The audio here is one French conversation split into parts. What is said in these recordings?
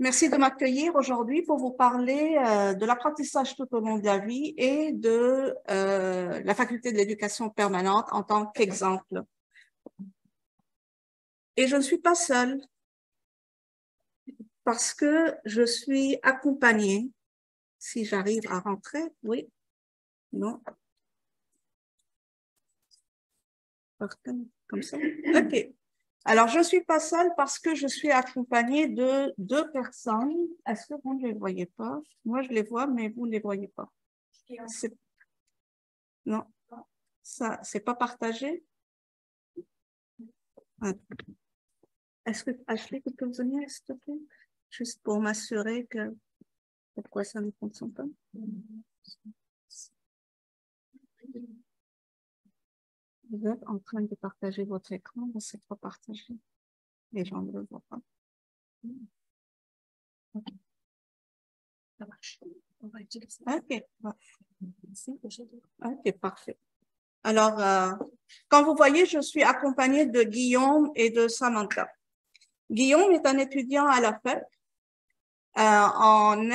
Merci de m'accueillir aujourd'hui pour vous parler de l'apprentissage tout au long de la vie et de la faculté de l'éducation permanente en tant qu'exemple. Et je ne suis pas seule parce que je suis accompagnée, si j'arrive à rentrer, oui, non, comme ça, ok. Alors, je ne suis pas seule parce que je suis accompagnée de deux personnes. Est-ce que vous ne les voyez pas? Moi, je les vois, mais vous ne les voyez pas. Non, ça, c'est pas partagé. Est-ce que, Ashley, tu peux me venir, s'il te plaît? Juste pour m'assurer que pourquoi ça ne fonctionne pas. Vous êtes en train de partager votre écran, mais c'est pas partagé. Les gens ne le voient pas. Ok. Ça marche. On va utiliser. Ok. Ok, parfait. Alors, comme vous voyez, je suis accompagnée de Guillaume et de Samantha. Guillaume est un étudiant à la FEP en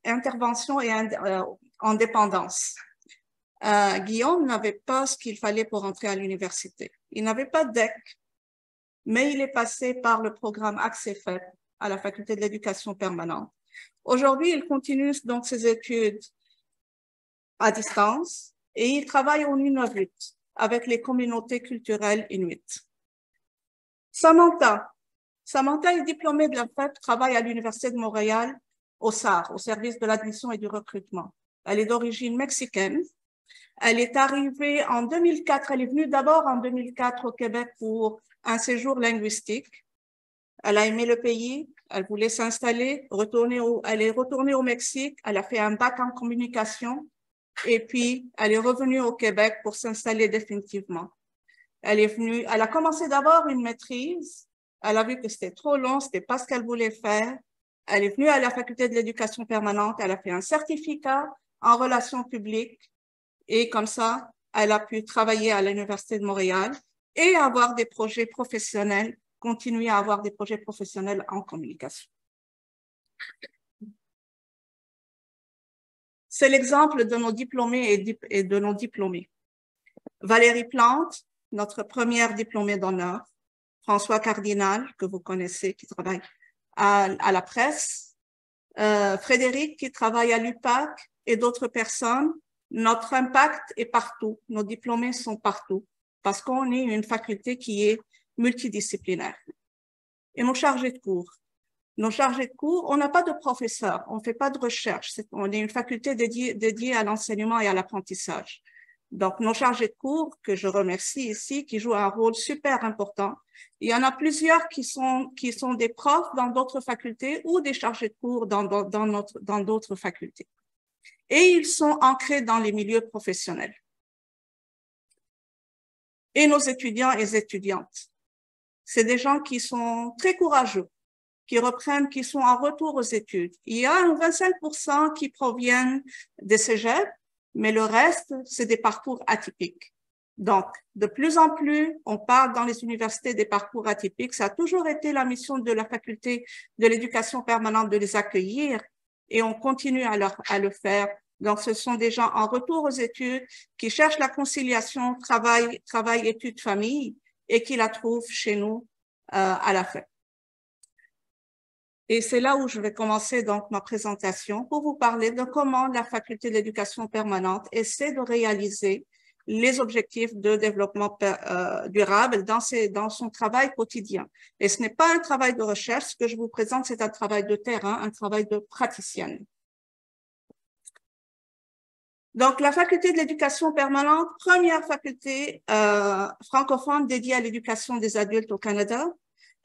intervention et en dépendance. Guillaume n'avait pas ce qu'il fallait pour entrer à l'université. Il n'avait pas de DEC, mais il est passé par le programme Accès FEP à la faculté de l'éducation permanente. Aujourd'hui, il continue donc ses études à distance et il travaille au Nunavut avec les communautés culturelles inuites. Samantha est diplômée de la FEP, travaille à l'Université de Montréal au SAR, au service de l'admission et du recrutement. Elle est d'origine mexicaine. Elle est arrivée en 2004. Elle est venue d'abord en 2004 au Québec pour un séjour linguistique. Elle a aimé le pays. Elle voulait s'installer, elle est retournée au Mexique. Elle a fait un bac en communication. Et puis, elle est revenue au Québec pour s'installer définitivement. Elle a commencé d'abord une maîtrise. Elle a vu que c'était trop long, c'était pas ce qu'elle voulait faire. Elle est venue à la faculté de l'éducation permanente. Elle a fait un certificat en relations publiques. Et comme ça, elle a pu travailler à l'Université de Montréal et avoir des projets professionnels, continuer à avoir des projets professionnels en communication. C'est l'exemple de nos diplômés et de nos diplômés. Valérie Plante, notre première diplômée d'honneur. François Cardinal, que vous connaissez, qui travaille à la presse. Frédéric, qui travaille à l'UPAC et d'autres personnes. Notre impact est partout. Nos diplômés sont partout parce qu'on est une faculté qui est multidisciplinaire. Et nos chargés de cours. Nos chargés de cours, on n'a pas de professeurs, on ne fait pas de recherche. On est une faculté dédiée à l'enseignement et à l'apprentissage. Donc, nos chargés de cours, que je remercie ici, qui jouent un rôle super important. Il y en a plusieurs qui sont des profs dans d'autres facultés ou des chargés de cours dans d'autres facultés. Et ils sont ancrés dans les milieux professionnels. Et nos étudiants et étudiantes, c'est des gens qui sont très courageux, qui sont en retour aux études. Il y a 25% qui proviennent des cégeps, mais le reste, c'est des parcours atypiques. Donc, de plus en plus, on parle dans les universités des parcours atypiques. Ça a toujours été la mission de la faculté de l'éducation permanente de les accueillir et on continue à le faire. Donc, ce sont des gens en retour aux études qui cherchent la conciliation travail, études, famille et qui la trouvent chez nous à la fin. Et c'est là où je vais commencer donc ma présentation pour vous parler de comment la faculté de l'éducation permanente essaie de réaliser les objectifs de développement durable dans son travail quotidien. Et ce n'est pas un travail de recherche, ce que je vous présente, c'est un travail de terrain, un travail de praticienne. Donc, la faculté de l'éducation permanente, première faculté francophone dédiée à l'éducation des adultes au Canada.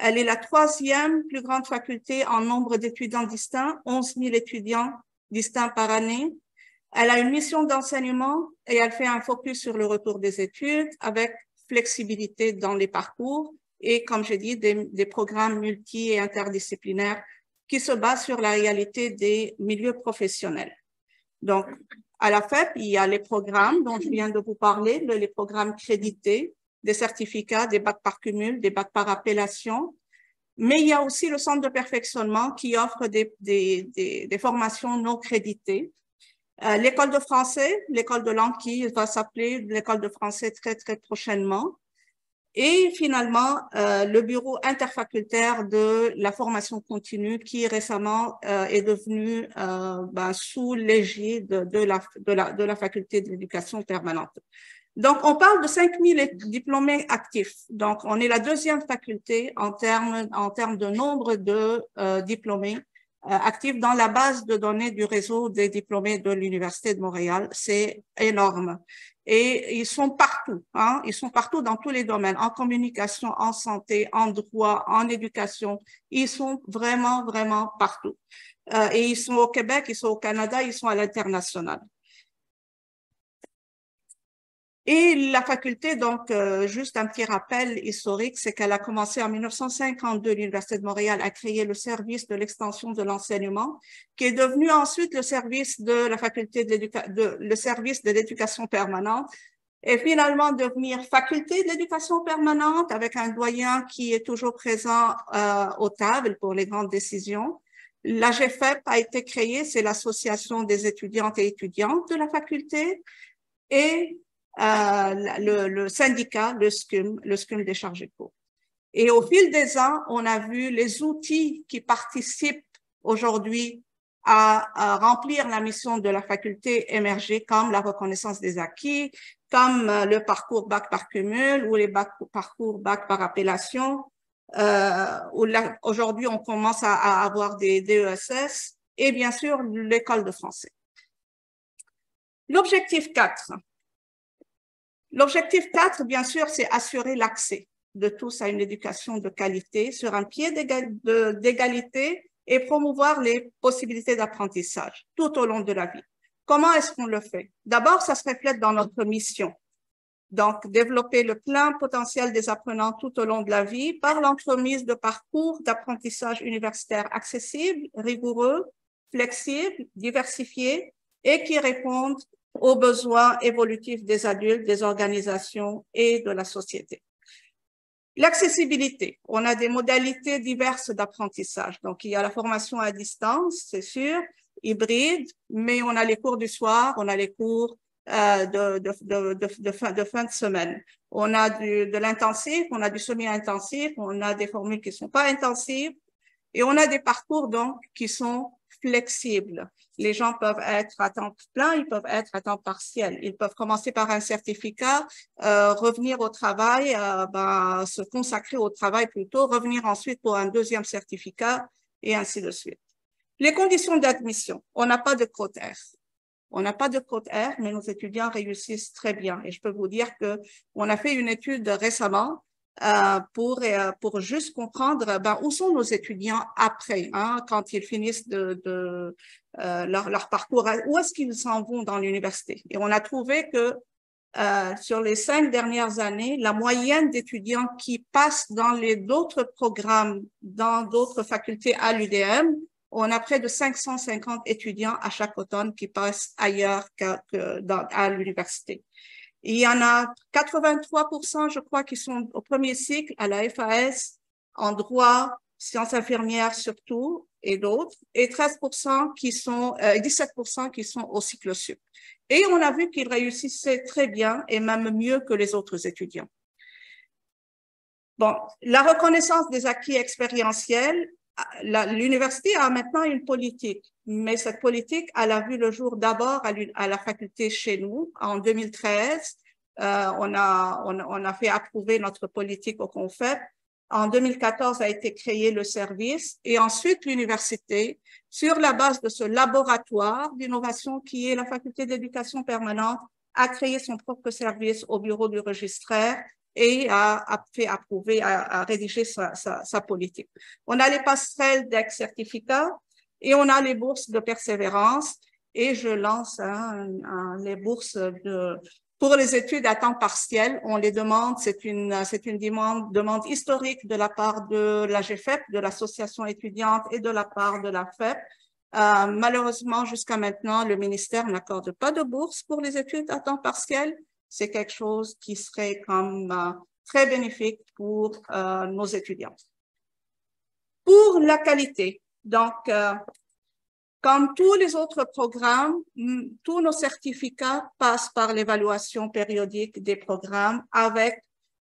Elle est la 3e plus grande faculté en nombre d'étudiants distincts, 11 000 étudiants distincts par année. Elle a une mission d'enseignement et elle fait un focus sur le retour des études avec flexibilité dans les parcours et, comme j'ai dit, des programmes multi- et interdisciplinaires qui se basent sur la réalité des milieux professionnels. Donc, à la FEP, il y a les programmes dont je viens de vous parler, les programmes crédités, des certificats, des bacs par cumul, des bacs par appellation. Mais il y a aussi le centre de perfectionnement qui offre des formations non créditées. L'école de français, l'école de langue qui va s'appeler l'école de français très, très prochainement. Et finalement, le bureau interfacultaire de la formation continue qui récemment est devenu sous l'égide de la faculté de l'éducation permanente. Donc, on parle de 5000 diplômés actifs. Donc, on est la deuxième faculté en termes de nombre de diplômés actifs dans la base de données du réseau des diplômés de l'Université de Montréal. C'est énorme. Et ils sont partout, hein? Ils sont partout dans tous les domaines, en communication, en santé, en droit, en éducation. Ils sont vraiment, vraiment partout. Et ils sont au Québec, ils sont au Canada, ils sont à l'international. Et la faculté, donc, juste un petit rappel historique, c'est qu'elle a commencé en 1952, l'Université de Montréal a créé le service de l'extension de l'enseignement, qui est devenu ensuite le service de la faculté le service de l'éducation permanente, et finalement devenir faculté de l'éducation permanente avec un doyen qui est toujours présent aux tables pour les grandes décisions. L'AGFEP a été créée, c'est l'association des étudiantes et étudiantes de la faculté, et le syndicat, le SCUM des chargés de cours. Et au fil des ans, on a vu les outils qui participent aujourd'hui à remplir la mission de la faculté émerger, comme la reconnaissance des acquis, comme le parcours bac par cumul ou les parcours bac par appellation. Aujourd'hui, on commence à avoir des DESS et bien sûr l'école de français. L'objectif 4. L'objectif 4, bien sûr, c'est assurer l'accès de tous à une éducation de qualité sur un pied d'égalité et promouvoir les possibilités d'apprentissage tout au long de la vie. Comment est-ce qu'on le fait? D'abord, ça se reflète dans notre mission. Donc, développer le plein potentiel des apprenants tout au long de la vie par l'entremise de parcours d'apprentissage universitaire accessibles, rigoureux, flexibles, diversifiés et qui répondent aux besoins évolutifs des adultes, des organisations et de la société. L'accessibilité. On a des modalités diverses d'apprentissage. Donc, il y a la formation à distance, c'est sûr, hybride, mais on a les cours du soir, on a les cours de fin de semaine. On a de l'intensif, on a du semi-intensif, on a des formules qui ne sont pas intensives et on a des parcours donc qui sont flexibles. Les gens peuvent être à temps plein, ils peuvent être à temps partiel. Ils peuvent commencer par un certificat, revenir au travail, se consacrer au travail plutôt, revenir ensuite pour un deuxième certificat et ainsi de suite. Les conditions d'admission. On n'a pas de quota R. On n'a pas de quota R, mais nos étudiants réussissent très bien. Et je peux vous dire que on a fait une étude récemment pour juste comprendre où sont nos étudiants après, hein, quand ils finissent leur parcours, où est-ce qu'ils s'en vont dans l'université. Et on a trouvé que sur les 5 dernières années, la moyenne d'étudiants qui passent dans d'autres programmes, dans d'autres facultés à l'UDM, on a près de 550 étudiants à chaque automne qui passent ailleurs à l'université. Il y en a 83%, je crois, qui sont au premier cycle à la FAS, en droit, sciences infirmières surtout, et d'autres, et 13% qui sont, 17% qui sont au cycle sup. Et on a vu qu'ils réussissaient très bien et même mieux que les autres étudiants. Bon, la reconnaissance des acquis expérientiels, l'université a maintenant une politique, mais cette politique, elle a vu le jour d'abord à la faculté chez nous en 2013. On a fait approuver notre politique au CONFEP. En 2014 a été créé le service et ensuite l'université, sur la base de ce laboratoire d'innovation qui est la faculté d'éducation permanente, a créé son propre service au bureau du registraire et a fait approuver, a rédigé sa politique. On a les passerelles d'ex-certificats et on a les bourses de persévérance et je lance les bourses pour les études à temps partiel. On les demande, c'est une demande historique de la part de l'AGFEP, de l'association étudiante et de la part de la FEP. Malheureusement, jusqu'à maintenant, le ministère n'accorde pas de bourse pour les études à temps partiel. C'est quelque chose qui serait comme très bénéfique pour nos étudiants. Pour la qualité, donc, comme tous les autres programmes, tous nos certificats passent par l'évaluation périodique des programmes avec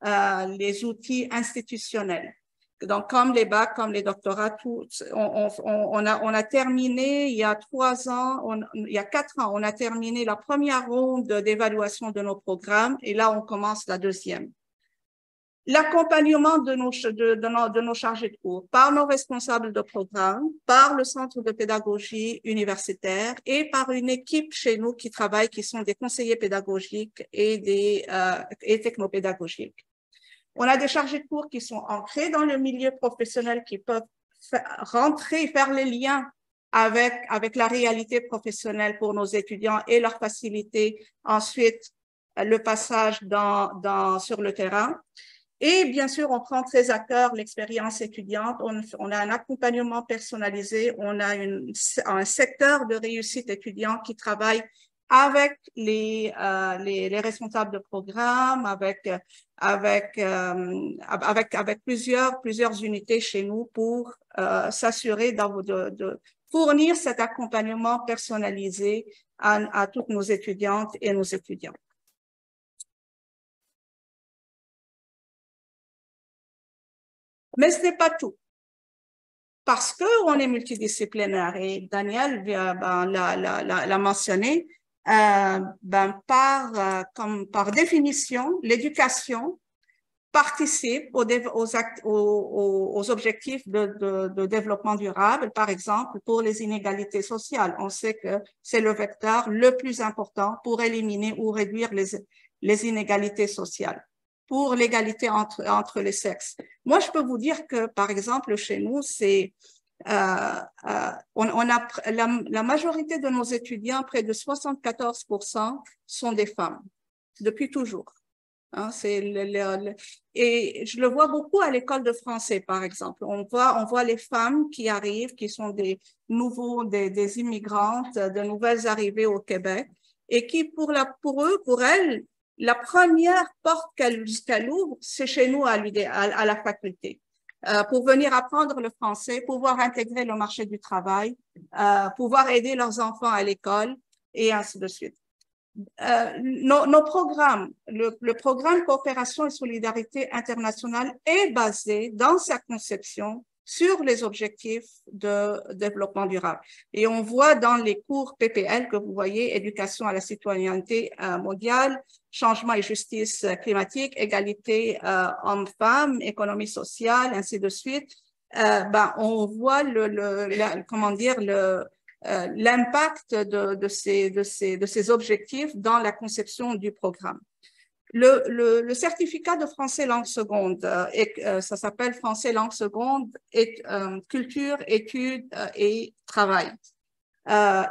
les outils institutionnels. Donc, comme les bacs, comme les doctorats, on a terminé il y a 3 ans, il y a 4 ans, on a terminé la première ronde d'évaluation de nos programmes et là, on commence la deuxième. L'accompagnement de nos chargés de cours par nos responsables de programme, par le centre de pédagogie universitaire et par une équipe chez nous qui travaille, qui sont des conseillers pédagogiques et technopédagogiques. On a des chargés de cours qui sont ancrés dans le milieu professionnel, qui peuvent rentrer, faire les liens avec la réalité professionnelle pour nos étudiants et leur faciliter ensuite le passage sur le terrain. Et bien sûr, on prend très à cœur l'expérience étudiante. On a un accompagnement personnalisé. On a un secteur de réussite étudiant qui travaille avec les responsables de programme, avec plusieurs unités chez nous pour s'assurer de fournir cet accompagnement personnalisé à toutes nos étudiantes et nos étudiants. Mais ce n'est pas tout. Parce qu'on est multidisciplinaire et Daniel l'a mentionné, par définition, l'éducation participe aux objectifs de développement durable, par exemple, pour les inégalités sociales. On sait que c'est le vecteur le plus important pour éliminer ou réduire les inégalités sociales, pour l'égalité entre les sexes. Moi, je peux vous dire que, par exemple, chez nous, la majorité de nos étudiants, près de 74%, sont des femmes, depuis toujours. Hein, et je le vois beaucoup à l'école de français, par exemple. On voit les femmes qui arrivent, qui sont des immigrantes, de nouvelles arrivées au Québec, et qui, pour elles, la première porte qu'elle ouvre, c'est chez nous à la faculté, pour venir apprendre le français, pouvoir intégrer le marché du travail, pouvoir aider leurs enfants à l'école, et ainsi de suite. Nos programmes, le programme Coopération et Solidarité internationale est basé dans sa conception sur les objectifs de développement durable. Et on voit dans les cours PPL que vous voyez, éducation à la citoyenneté mondiale, changement et justice climatique, égalité hommes-femmes, économie sociale, ainsi de suite. On voit l'impact de ces objectifs dans la conception du programme. Le certificat de français langue seconde, ça s'appelle français langue seconde, culture, études et travail.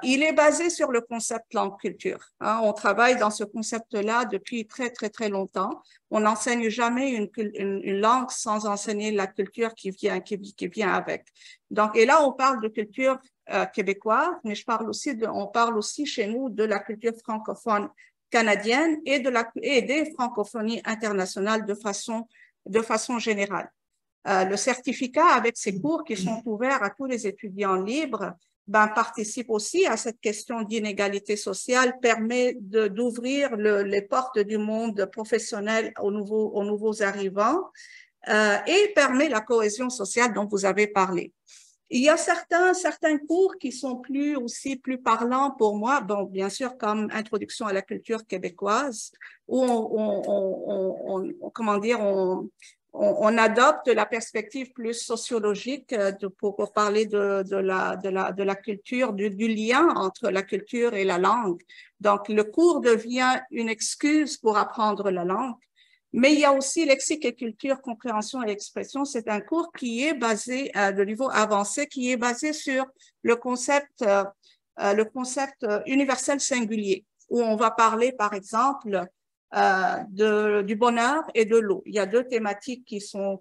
Il est basé sur le concept langue-culture. Hein. On travaille dans ce concept-là depuis très, très, très longtemps. On n'enseigne jamais une langue sans enseigner la culture qui vient avec. Donc, et là, on parle de culture québécoise, mais on parle aussi chez nous de la culture francophone canadienne et des francophonies internationales de façon générale. Le certificat, avec ses cours qui sont ouverts à tous les étudiants libres, participe aussi à cette question d'inégalité sociale, permet d'ouvrir les portes du monde professionnel aux nouveaux arrivants et permet la cohésion sociale dont vous avez parlé. Il y a certains cours qui sont plus parlants pour moi, bien sûr, comme Introduction à la culture québécoise, où on adopte la perspective plus sociologique pour parler de la culture, du lien entre la culture et la langue. Donc, le cours devient une excuse pour apprendre la langue. Mais il y a aussi lexique et culture, compréhension et expression. C'est un cours qui est basé de niveau avancé, qui est basé sur le concept universel singulier, où on va parler, par exemple, du bonheur et de l'eau. Il y a 2 thématiques qui sont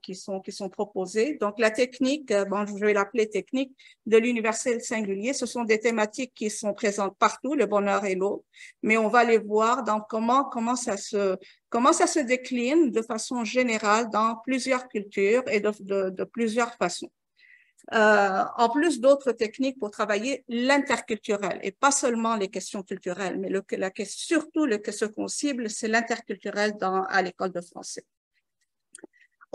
proposées. Donc, la technique, je vais l'appeler technique de l'universel singulier. Ce sont des thématiques qui sont présentes partout, le bonheur et l'eau. Mais on va les voir dans comment ça se décline de façon générale dans plusieurs cultures et de plusieurs façons. en plus d'autres techniques pour travailler l'interculturel et pas seulement les questions culturelles, mais surtout ce qu'on cible, c'est l'interculturel à l'école de français.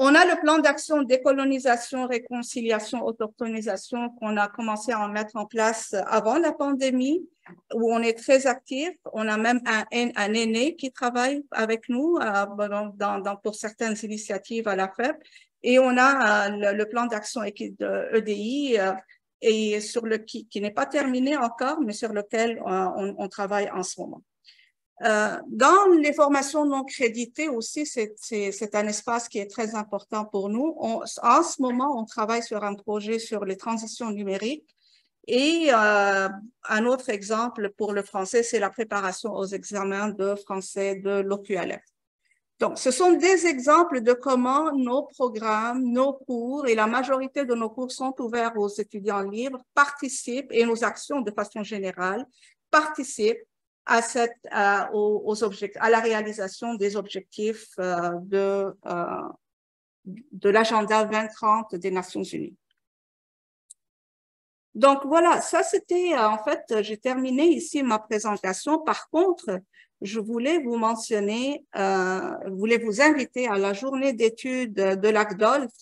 On a le plan d'action décolonisation, réconciliation, autochtonisation qu'on a commencé à en mettre en place avant la pandémie, où on est très actif. On a même un aîné qui travaille avec nous pour certaines initiatives à la FEP. Et on a le plan d'action de EDI et qui n'est pas terminé encore, mais sur lequel on travaille en ce moment. Dans les formations non créditées aussi, c'est un espace qui est très important pour nous. En ce moment, on travaille sur un projet sur les transitions numériques. Et un autre exemple pour le français, c'est la préparation aux examens de français de l'OQLF. Donc, ce sont des exemples de comment nos programmes, nos cours et la majorité de nos cours sont ouverts aux étudiants libres, participent, et nos actions de façon générale, participent à la réalisation des objectifs de l'agenda 2030 des Nations Unies. Donc voilà, ça c'était en fait, j'ai terminé ici ma présentation. Par contre, je voulais vous mentionner, voulais vous inviter à la journée d'études de l'ACDOLF,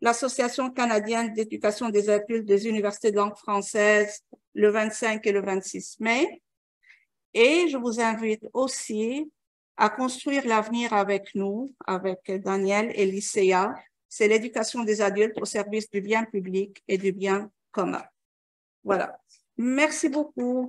l'Association canadienne d'éducation des adultes des universités de langue française, le 25 et le 26 mai. Et je vous invite aussi à construire l'avenir avec nous, avec Daniel et l'ICEA. C'est l'éducation des adultes au service du bien public et du bien commun. Voilà. Merci beaucoup.